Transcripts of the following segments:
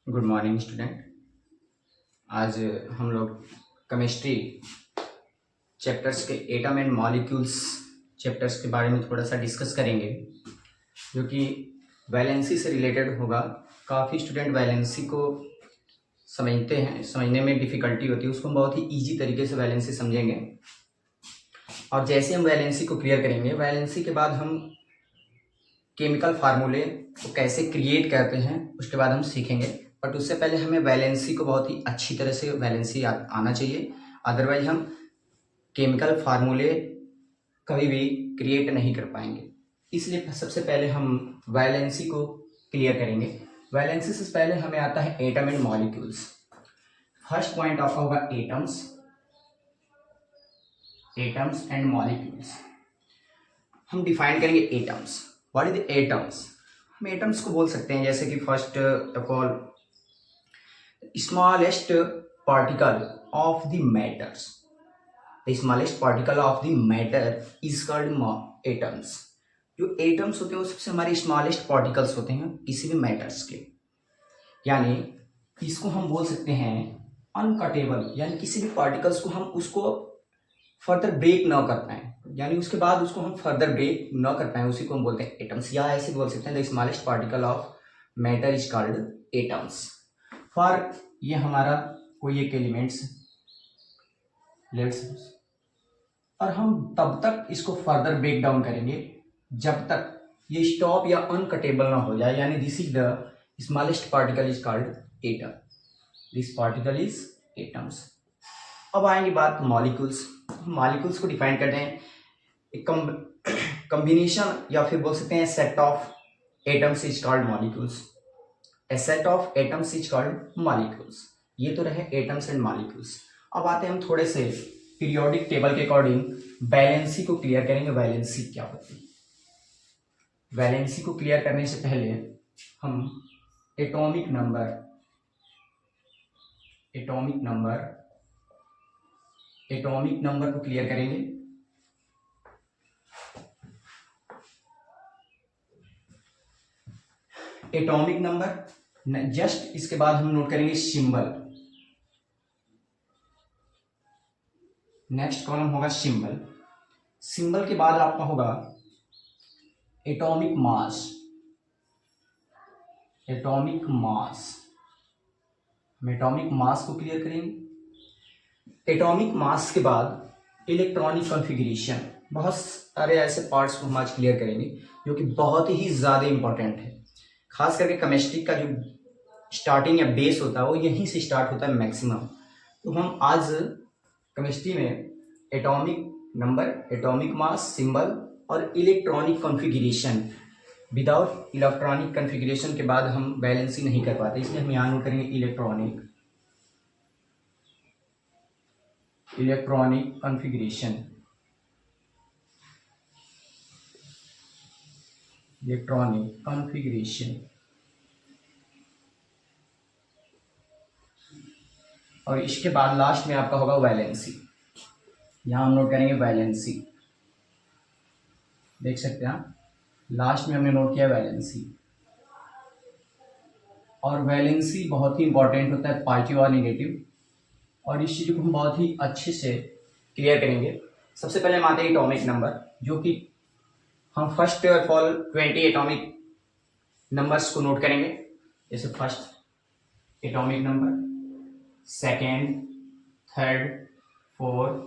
Good morning student. आज हम लोग केमिस्ट्री चैप्टर्स के एटम एंड मॉलिक्यूल्स चैप्टर्स के बारे में थोड़ा सा डिस्कस करेंगे, जो कि वैलेंसी से रिलेटेड होगा। काफ़ी स्टूडेंट वैलेंसी को समझते हैं, समझने में डिफ़िकल्टी होती है, उसको हम बहुत ही ईजी तरीके से वैलेंसी समझेंगे। और जैसे हम वैलेंसी को क्लियर करेंगे, वैलेंसी के बाद हम केमिकल फार्मूले को कैसे क्रिएट करते हैं उसके बाद हम सीखेंगे। बट उससे पहले हमें वैलेंसी को बहुत ही अच्छी तरह से वैलेंसी आना चाहिए, अदरवाइज हम केमिकल फार्मूले कभी भी क्रिएट नहीं कर पाएंगे। इसलिए सबसे पहले हम वैलेंसी को क्लियर करेंगे। वैलेंसी से पहले हमें आता है atom and molecules. First point आपका होगा एटम्स एंड मॉलिक्यूल्स। हम डिफाइन करेंगे atoms. What is the atoms? हम एटम्स को बोल सकते हैं जैसे कि first of all smallest particle of the matters. The smallest particle of the matter is called atoms. जो एटम्स होते हैं वो सबसे हमारे स्मॉलेस्ट पार्टिकल्स होते हैं किसी भी मैटर्स के, यानी इसको हम बोल सकते हैं अनकटेबल, यानी किसी भी पार्टिकल्स को हम उसको फर्दर ब्रेक न कर पाए, यानी उसके बाद उसको हम फर्दर ब्रेक न कर पाए, उसी को हम बोलते हैं एटम्स। या ऐसे बोल सकते हैं the smallest particle of matter is called atoms. For ये हमारा कोई एक एलिमेंट्स लेट्स, और हम तब तक इसको फर्दर ब्रेक डाउन करेंगे जब तक ये स्टॉप या अनकटेबल ना हो जाए, यानी this is the smallest particle is called atom. This particle is atoms. अब आएंगे बात मॉलिक्यूल्स। मॉलिक्यूल्स को डिफाइन करते हैं एक कॉम्बिनेशन या फिर बोल सकते हैं set of atoms is called molecules. A set of atoms is called molecules. ये तो रहे एटम्स एंड मॉलिक्यूल्स। अब आते हैं हम थोड़े से पीरियोडिक टेबल के अकॉर्डिंग वैलेंसी को क्लियर करेंगे। वैलेंसी क्या होती है? वैलेंसी को क्लियर करने से पहले हम एटॉमिक नंबर को क्लियर करेंगे। एटॉमिक नंबर, जस्ट इसके बाद हम नोट करेंगे सिंबल। नेक्स्ट कॉलम होगा सिंबल। सिंबल के बाद आपका होगा एटॉमिक मास। हम एटॉमिक मास को क्लियर करेंगे। एटॉमिक मास के बाद इलेक्ट्रॉनिक कॉन्फ़िगरेशन। बहुत सारे ऐसे पार्ट्स को हम आज क्लियर करेंगे जो कि बहुत ही ज़्यादा इंपॉर्टेंट है। खास करके केमिस्ट्री का जो स्टार्टिंग या बेस होता है वो यहीं से स्टार्ट होता है मैक्सिमम। तो हम आज केमिस्ट्री में atomic number, atomic mass, symbol और electronic configuration. Without electronic configuration के बाद हम वैलेंसी नहीं कर पाते, इसलिए हम यहाँ नोट करेंगे इलेक्ट्रॉनिक कॉन्फ़िगरेशन। और इसके बाद लास्ट में आपका होगा वैलेंसी। यहाँ हम नोट करेंगे वैलेंसी। देख सकते हैं आप, लास्ट में हमने नोट किया वैलेंसी। और वैलेंसी बहुत ही इंपॉर्टेंट होता है, पॉजिटिव और नेगेटिव, और इस चीज़ को हम बहुत ही अच्छे से क्लियर करेंगे। सबसे पहले हम आते हैं एटॉमिक नंबर, जो कि हम first of all 20 atomic numbers को नोट करेंगे। जैसे first atomic number, second, third, fourth,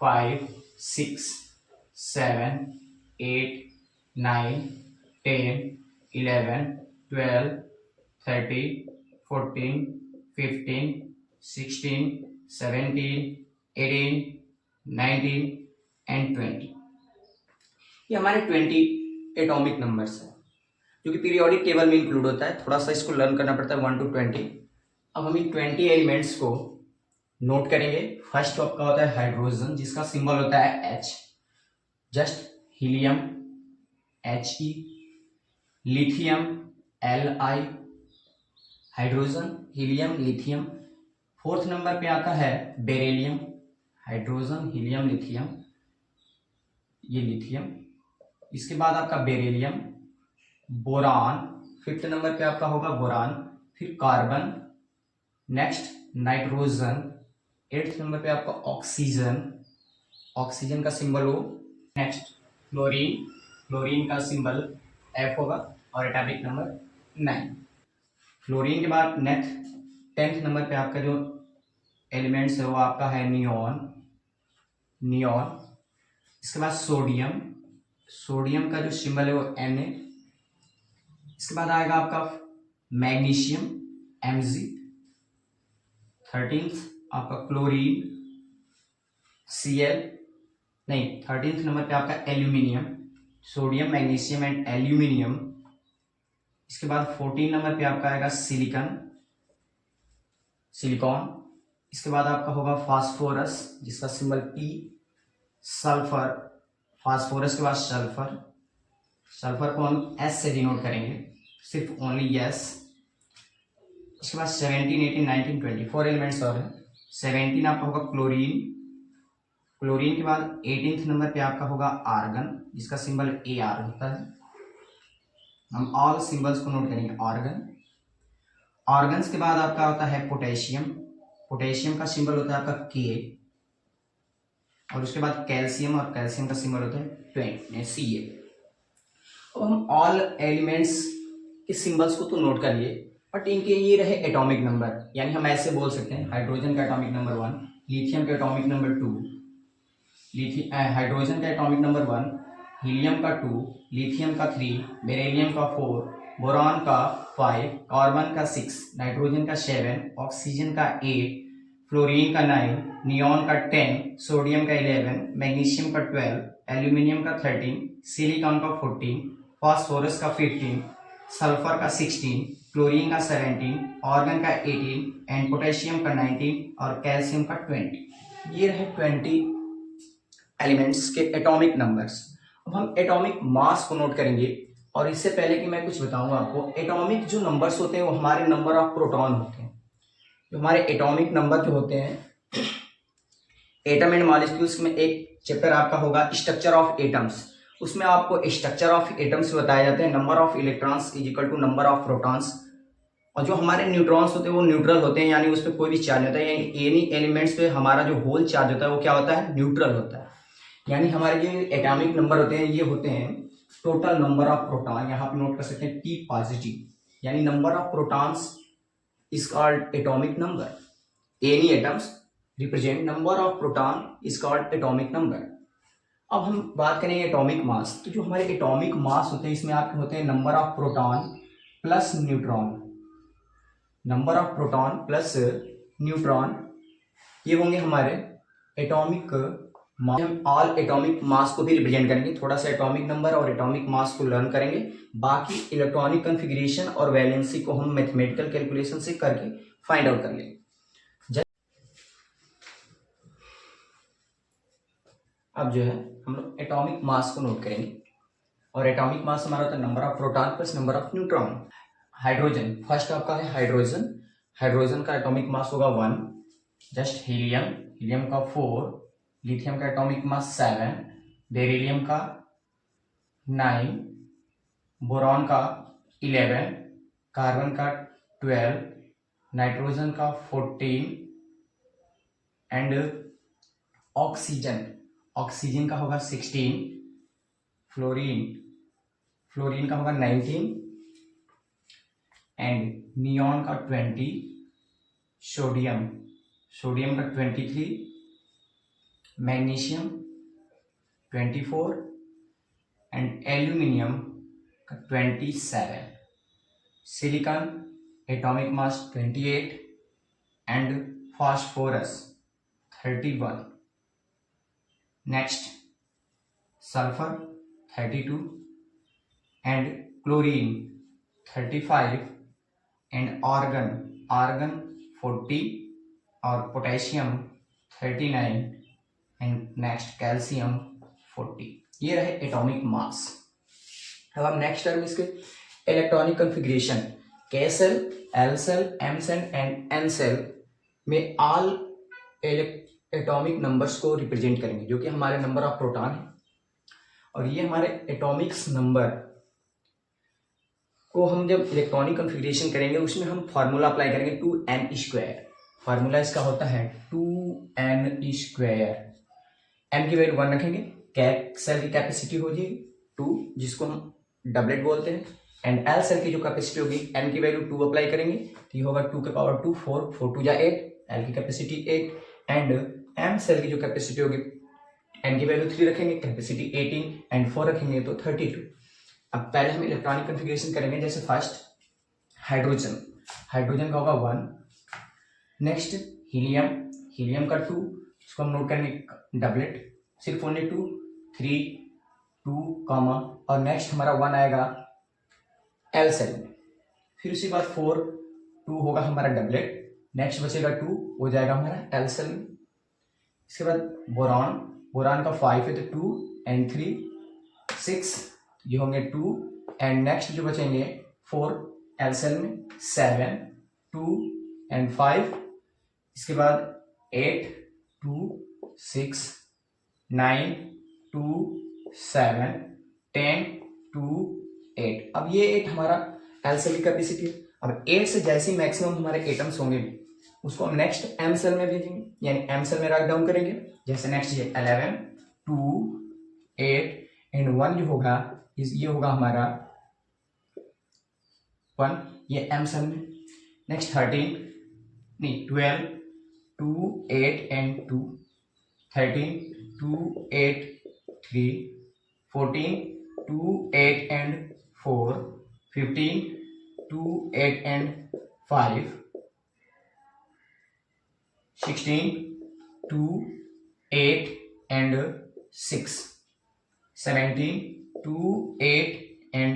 5, 6, 7, 8, 9, 10, 11, 12, 13, 14, 15, 16, 17, 18, 19 and 20। ये हमारे 20 एटॉमिक नंबर्स हैं जो कि पीरियोडिक टेबल में इंक्लूड होता है। थोड़ा सा इसको लर्न करना पड़ता है 1 to 20। अब हम इन 20 एलिमेंट्स को नोट करेंगे। फर्स्ट आपका होता है हाइड्रोजन, जिसका सिंबल होता है H। Just helium He, lithium Li, hydrogen, helium, lithium. Fourth number पे आता है बेरिलियम, हाइड्रोजन, हीलियम, लिथियम, ये लिथियम। इसके बाद आपका बेरिलियम, बोरान। फिफ्थ नंबर पे आपका होगा बोरान, फिर carbon, next nitrogen, 8th number पे आपका ऑक्सीजन, ऑक्सीजन का symbol O, next chlorine, chlorine का सिंबल F होगा और एटॉमिक नंबर 9। फ्लोरीन के बाद नेक्स्ट 10th नंबर पे आपका जो एलिमेंट्स है वो आपका है नियॉन, नियॉन। इसके बाद सोडियम, सोडियम का जो सिंबल है वो Na। इसके बाद आएगा आपका मैग्नीशियम, Mg। 13th आपका क्लोरीन, Cl, नहीं 13th नंबर पे आपका aluminium, sodium, magnesium and aluminium. इसके बाद 14 नंबर पे आपका आएगा सिलिकॉन, सिलिकॉन। इसके बाद आपका होगा फास्फोरस जिसका सिंबल P, सल्फर, फास्फोरस के बाद सल्फर, सल्फर को हम S से डिनोट करेंगे, सिर्फ ओनली S। इसके बाद 17, 18, 19, 20 4 एलिमेंट्स और हैं। 17 आपका होगा क्लोरीन, क्लोरीन के बाद 18th नंबर पे आपका होगा आर्गन जिसका सिंबल AR होता है। हम ऑल सिंबल्स को नोट करेंगे। आर्गन, ऑर्गन्स के बाद आपका होता है पोटेशियम, पोटेशियम का सिंबल होता है आपका K। और उसके बाद कैल्शियम, और कैल्शियम का सिंबल होता है 20 Ca। अब हम ऑल एलिमेंट्स के सिंबल्स को तो नोट कर लिए, बट इनके ये रहे एटॉमिक नंबर, यानी हम ऐसे बोल सकते हैं हाइड्रोजन का एटॉमिक नंबर 1, लिथियम का एटॉमिक नंबर 2, हाइड्रोजन का एटॉमिक नंबर 1, हीलियम का 2, लिथियम का 3, बेरिलियम का 4, बोरॉन का 5, कार्बन का 6, नाइट्रोजन का 7, ऑक्सीजन का 8, फ्लोरीन का 9, नियॉन का 10, सोडियम का 11, मैग्नीशियम का 12, एल्यूमिनियम का 13, सिलिकॉन का 14, फास्फोरस का 15, सल्फर का 16, क्लोरीन का 17, ऑर्गन का 18 एंड पोटेशियम का 19 और कैल्शियम का 20। ये रहे 20 एलिमेंट्स के एटॉमिक नंबर्स। अब हम एटॉमिक मास को नोट करेंगे, और इससे पहले कि मैं कुछ बताऊंगा आपको, एटॉमिक जो नंबर्स होते हैं वो हमारे नंबर ऑफ प्रोटॉन होते हैं। जो हमारे एटॉमिक नंबर जो होते हैं, एटम एंड मॉलिक्यूल्स में एक चैप्टर आपका होगा स्ट्रक्चर ऑफ एटम्स, उसमें आपको स्ट्रक्चर ऑफ एटम्स बताए जाते हैं। Number of electrons is equal to number of protons. और जो हमारे न्यूट्रॉन्स होते हैं वो न्यूट्रल होते हैं, यानी उस पर कोई भी चार्ज होता है, यानी एनी एलिमेंट्स पे हमारा जो होल चार्ज होता है वो क्या होता है, न्यूट्रल होता है। यानी हमारे जो एटॉमिक नंबर होते हैं ये होते हैं टोटल नंबर ऑफ प्रोटॉन, यहाँ पे नोट कर सकते हैं T पॉजिटिव, यानी number of protons is called atomic number. Any atoms represent number of proton is called atomic number. अब हम बात करेंगे एटॉमिक मास। तो जो हमारे एटॉमिक मास होते हैं इसमें आपके होते हैं number of proton plus neutron, number of proton plus neutron, ये होंगे हमारे एटॉमिक मास। हम ऑल एटॉमिक मास को भी रिप्रेजेंट करेंगे, थोड़ा सा एटॉमिक नंबर और एटॉमिक मास को लर्न करेंगे, बाकी इलेक्ट्रॉनिक कॉन्फ़िगरेशन और वैलेंसी को हम मैथमेटिकल कैलकुलेशन से करके फाइंड आउट कर लेंगे। अब जो है हम लोग एटॉमिक मास को नोट करेंगे, और एटॉमिक मास हमारा होता है number of proton plus number of neutron. Hydrogen, first आपका है हाइड्रोजन, हाइड्रोजन का एटॉमिक मास होगा 1, जस्ट हीलियम, हीलियम का 4, लिथियम का एटॉमिक मास 7, बेरिलियम का 9, बोरॉन का 11, कार्बन का 12, नाइट्रोजन का 14 एंड ऑक्सीजन, ऑक्सीजन का होगा 16, फ्लोरीन, फ्लोरीन का होगा 19 एंड नियॉन का 20, सोडियम, सोडियम का 23, मैग्नीशियम 24 एंड एल्यूमिनियम का 27, silicon atomic mass 28 and phosphorus 31, next sulphur 32 and chlorine 35 and argon, argon 40 और पोटेशियम 39 एंड नेक्स्ट कैल्शियम 40। ये रहे एटॉमिक मास। अब हम नेक्स्ट टर्म इसके electronic configuration, K shell, L shell, M shell and N shell में all atomic numbers को represent करेंगे, जो कि हमारे नंबर ऑफ प्रोटॉन है। और ये हमारे एटॉमिक्स नंबर को हम जब इलेक्ट्रॉनिक कॉन्फ़िगरेशन करेंगे उसमें हम फार्मूला अप्लाई करेंगे 2n²। फार्मूला इसका होता है 2n²। n की वैल्यू 1 रखेंगे, सेल की कैपेसिटी हो जाएगी 2 जिसको हम डबलेट बोलते हैं, एंड एल सेल की जो कैपेसिटी होगी n की वैल्यू 2 अप्लाई करेंगे तो ये होगा 2 के पावर 2 4 4 2 जा 8, एल की कैपेसिटी 8, एंड m सेल की जो कैपेसिटी होगी n की वैल्यू 3 रखेंगे, कैपेसिटी 18 एंड 4 रखेंगे तो 32। अब पहले हम इलेक्ट्रॉनिक कॉन्फ़िगरेशन करेंगे। जैसे फर्स्ट हाइड्रोजन का होगा 1, नेक्स्ट हीलियम का 2, इसको हम नोट करेंगे डबलेट, सिर्फ ओनली 2 3 2 कॉमा, और नेक्स्ट हमारा 1 आएगा एल सेल में, फिर उसके बाद 4 2 होगा हमारा डबलेट, नेक्स्ट बचेगा 2 हो जाएगा हमारा एल सेल में। इसके बाद बोरान का 5 है तो 2 एंड 3 6 ये होंगे 2, एंड नेक्स्ट जो बचेंगे 4 एल सेल में, 7 2 एंड 5, इसके बाद 8 2 6 9 2 7 10 2 8। अब ये 8 हमारा एल सेल की कैपेसिटी है। अब 8 से जैसे ही मैक्सिमम हमारे एटम्स होंगे उसको हम नेक्स्ट एम सेल में भेजेंगे, यानी एम सेल में राइट डाउन करेंगे। जैसे नेक्स्ट ये 11 2 8 एंड 1 जो होगा ये होगा हमारा 1, ये एम सेल में। Next 12 2 8 and 2 13 2 8 3 14 2 8 and 4 15 2 8 and 5 16 2 8 and 6 17 2 8 and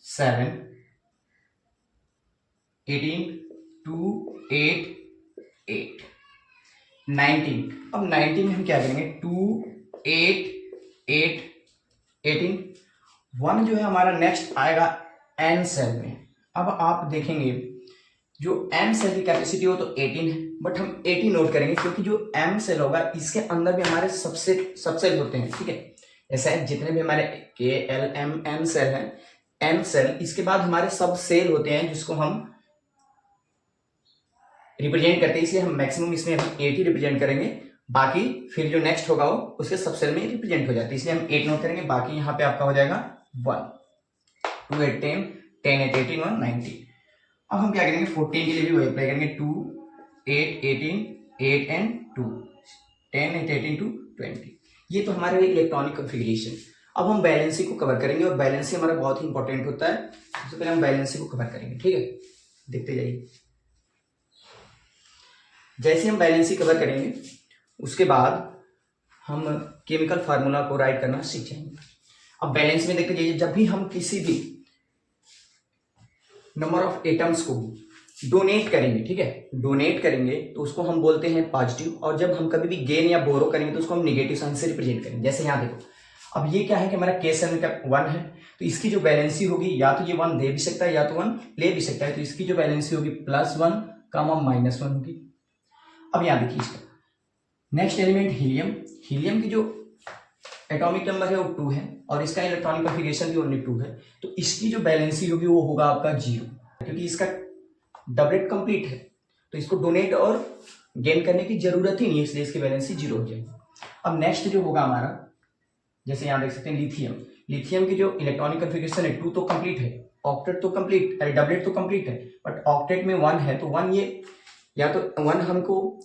7 18 2 8 8 19। अब 19 में हम क्या करेंगे 2 8 8 18, 1 जो है हमारा नेक्स्ट आएगा एन सेल में। अब आप देखेंगे जो एम सेल की कैपेसिटी हो तो 18 है, बट हम 80 नोट करेंगे क्योंकि जो एम सेल होगा इसके अंदर भी हमारे सबसेल होते हैं, ठीक है। ऐसा जितने भी हमारे के एल एम एम सेल हैं, एम सेल इसके बाद हमारे सब सेल होते हैं जिसको हम रिप्रेजेंट करते हैं, इसलिए हम मैक्सिमम इसमें हम 80 रिप्रेजेंट करेंगे, बाकी फिर जो नेक्स्ट होगा वो उसके सब सेल में रिप्रेजेंट हो जाते हैं, इसलिए हम 8 नोट करेंगे। बाकी यहाँ पे आपका हो जाएगा 1 2 8 10 10 8 18 1 19। अब हम क्या करेंगे 14 के लिए भी वही अप्लाई करेंगे 2 8 18 8 एंड 2 10 8 18 2 20। ये तो हमारे इलेक्ट्रॉनिक कॉन्फ़िगरेशन। अब हम बैलेंसी को कवर करेंगे और बैलेंसी हमारा बहुत ही इंपॉर्टेंट होता है। सबसे पहले हम बैलेंसी को कवर करेंगे, ठीक है, देखते जाइए। जैसे हम बैलेंसी कवर करेंगे उसके बाद हम केमिकल फार्मूला को राइट करना सीख जाएंगे। अब बैलेंस में देखते जाइए, जब भी हम किसी भी नंबर ऑफ एटम्स को डोनेट करेंगे, ठीक है, डोनेट करेंगे तो उसको हम बोलते हैं पॉजिटिव, और जब हम कभी भी गेन या बोरो करेंगे तो उसको हम नेगेटिव साइन से रिप्रेजेंट करेंगे। जैसे यहाँ देखो, अब ये क्या है कि हमारा केस का 1 है तो इसकी जो बैलेंसी होगी या तो ये 1 दे भी सकता है या तो 1 ले भी सकता है, तो इसकी जो बैलेंसी होगी +1 -1 होगी। अब यहाँ देखिए इसका नेक्स्ट एलिमेंट हीलियम की जो एटॉमिक नंबर है वो 2 है और इसका इलेक्ट्रॉनिक कॉन्फ़िगरेशन भी ओनली 2 है, तो इसकी जो बैलेंसी होगी वो होगा आपका 0, क्योंकि इसका डबलेट कंप्लीट है तो इसको डोनेट और गेन करने की जरूरत ही नहीं है, इसलिए इसकी बैलेंसी 0 हो जाएगी। अब नेक्स्ट जो होगा हमारा, जैसे यहाँ देख सकते हैं लिथियम की जो इलेक्ट्रॉनिक कॉन्फ़िगरेशन है 2 तो कंप्लीट है, ऑक्टेट तो कंप्लीट, डबलेट तो कंप्लीट है, बट ऑक्टेट में 1 है तो 1 ये या तो 1 हमको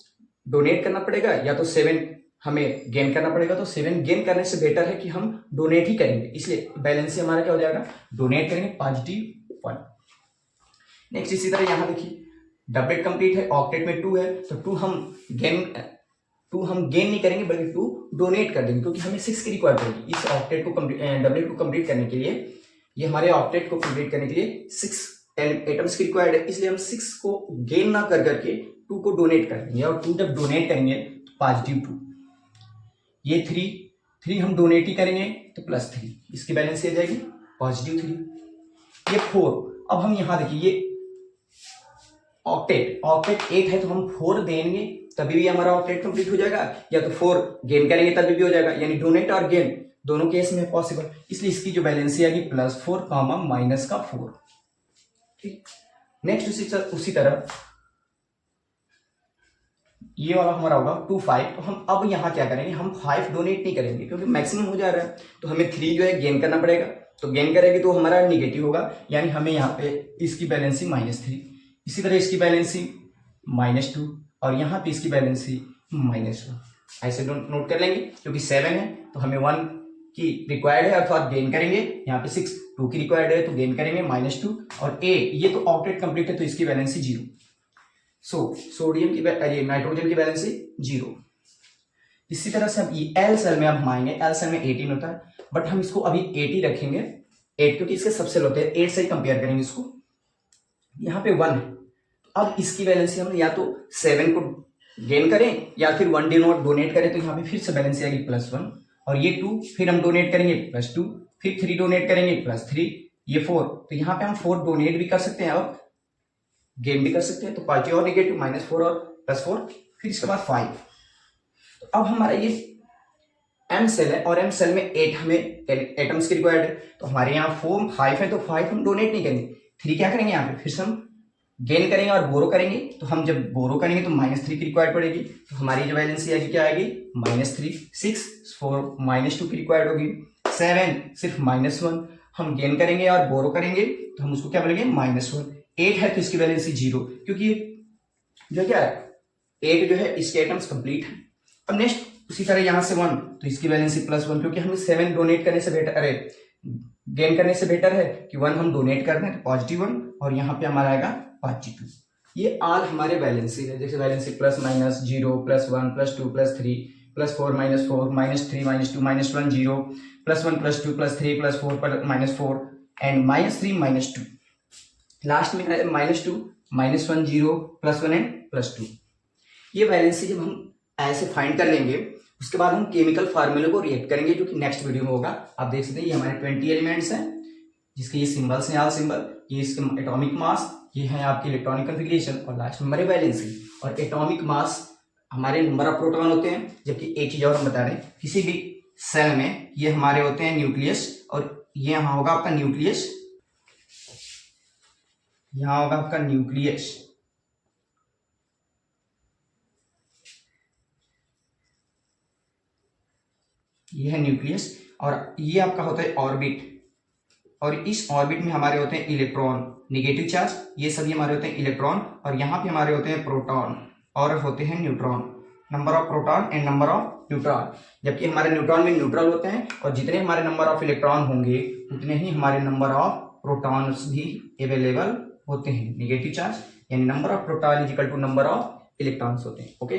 डोनेट करना पड़ेगा या तो 7 हमें गेन करना पड़ेगा, तो 7 गेन करने से बेटर है कि हम डोनेट ही करेंगे, इसलिए बैलेंस हमारा क्या हो जाएगा, डोनेट करेंगे +1। नेक्स्ट इसी तरह यहाँ देखिए डबलेट कंप्लीट है, ऑक्टेट में 2 है तो 2 हम गेन नहीं करेंगे बल्कि 2 डोनेट कर देंगे, क्योंकि हमें 6 की रिक्वायर्ड होगी इस ऑक्टेट को डबलेट को कंप्लीट करने के लिए। ये हमारे ऑक्टेट को कंप्लीट करने के लिए 6 एटम्स की रिक्वायर्ड है, इसलिए हम 6 को गेन ना कर करके 2 को डोनेट कर देंगे, और 2 जब डोनेट करेंगे तो +2। ये 3 हम डोनेट ही करेंगे तो +3, इसकी बैलेंस आ जाएगी +3। ये 4, अब हम यहाँ देखिए ये ऑक्टेट 8 है तो हम 4 देंगे तभी भी हमारा ऑक्टेट कंप्लीट हो जाएगा, या तो 4 गेन करेंगे तभी भी हो जाएगा, यानी डोनेट और गेन दोनों केस में पॉसिबल, इसलिए इसकी जो बैलेंसी आएगी +4 -4। ठीक। नेक्स्ट उसी तरह ये वाला हमारा होगा 2 5। तो हम अब यहाँ क्या करेंगे, हम 5 डोनेट नहीं करेंगे क्योंकि मैक्सिमम हो जा रहा है, तो हमें 3 जो है गेन करना पड़ेगा। तो गेन करेंगे तो हमारा निगेटिव होगा, यानी हमें यहाँ पे इसकी बैलेंसी -3, इसी तरह इसकी बैलेंसी -2 और यहाँ पे इसकी बैलेंसी -1। ऐसे नोट कर लेंगे, क्योंकि 7 है तो हमें 1 की रिक्वायर्ड है अर्थात गेन करेंगे। यहाँ पे 6 2 की रिक्वायर्ड है तो गेन करेंगे -2 और 8 ये तो ऑक्टेट कंप्लीट है तो इसकी बैलेंसी 0। सोडियम की ये नाइट्रोजन की बैलेंसी 0। इसी तरह से अब एल सेल में अब हम आएंगे। एल सेल में 18 होता है, बट हम इसको अभी 80 रखेंगे 8 क्योंकि इसके सबसे होते हैं 8 से ही कंपेयर करेंगे इसको। यहाँ पे 1 है, अब इसकी बैलेंसी हम या तो 7 को गेन करें या फिर 1 डोनेट करें, तो यहाँ पे फिर से बैलेंस आएगी +1 और ये 2 फिर हम डोनेट करेंगे +2 फिर 3 डोनेट करेंगे +3 ये 4। तो यहाँ पे हम 4 डोनेट भी कर सकते हैं और गेन भी कर सकते हैं, तो पॉजिटिव और नेगेटिव -4 और +4 फिर इसके बाद 5। तो अब हमारा ये एम सेल है और एम सेल में 8 हमें एटम्स की रिक्वायर्ड है, तो हमारे यहाँ 5 है तो 5 हम डोनेट नहीं करेंगे। 3 क्या करेंगे यहाँ पे फिर से हम गेन करेंगे और बोरो करेंगे, तो हम जब बोरो करेंगे तो -3 की रिक्वायर्ड पड़ेगी, तो हमारी जो बैलेंस आएगी क्या आएगी -3। 6 4 -2 की रिक्वायर्ड होगी। 7 सिर्फ -1 हम गेन करेंगे और बोरो करेंगे तो हम उसको क्या बोलेंगे -1। 8 है तो इसकी बैलेंसी 0 क्योंकि जो क्या है 8 जो है इसके एटम्स कंप्लीट है। अब नेक्स्ट उसी तरह यहाँ से 1 तो इसकी बैलेंसी +1 क्योंकि हमें 7 डोनेट करने से बेटर गेन करने से बेटर है कि 1 हम डोनेट कर रहे हैं तो +1 और यहाँ पे हमारा आएगा +2। ये आल हमारे बैलेंसी है, जैसे बैलेंसी +, -0 +1 +2 +3 +4 -4 -3 -2 -1 0 +1 +2 +3 +4 -4 एंड -3 -2 लास्ट में है -2 -1 0 +1 एंड +2। ये बैलेंसी जब हम ऐसे फाइंड कर लेंगे उसके बाद हम केमिकल फार्मूले को रिएक्ट करेंगे जो कि नेक्स्ट वीडियो में होगा। आप देख सकते हैं ये हमारे 20 एलिमेंट्स हैं जिसके ये सिंबल्स हैं, आल सिंबल, ये इसके एटॉमिक मास, ये है आपकी इलेक्ट्रॉनिक कॉन्फ़िगरेशन और लास्ट में हमारी बैलेंसी। और एटॉमिक मास हमारे नंबर ऑफ प्रोटॉन होते हैं, जबकि एक चीज और हम बता दें किसी भी सेल में ये हमारे होते हैं न्यूक्लियस और ये यहाँ होगा आपका न्यूक्लियस, यहाँ होगा आपका न्यूक्लियस। ये है न्यूक्लियस और ये आपका होता है ऑर्बिट और इस ऑर्बिट में हमारे होते हैं इलेक्ट्रॉन, नेगेटिव चार्ज, ये सभी हमारे होते हैं इलेक्ट्रॉन और यहाँ पे हमारे होते हैं प्रोटॉन और होते हैं neutron. Number of proton and number of neutron, जबकि हमारे न्यूट्रॉन में न्यूट्रल होते हैं और जितने हमारे नंबर ऑफ इलेक्ट्रॉन होंगे उतने ही हमारे नंबर ऑफ प्रोटॉन्स भी अवेलेबल होते हैं। नेगेटिव चार्ज यानी number of proton is equal to number of electrons होते हैं। ओके।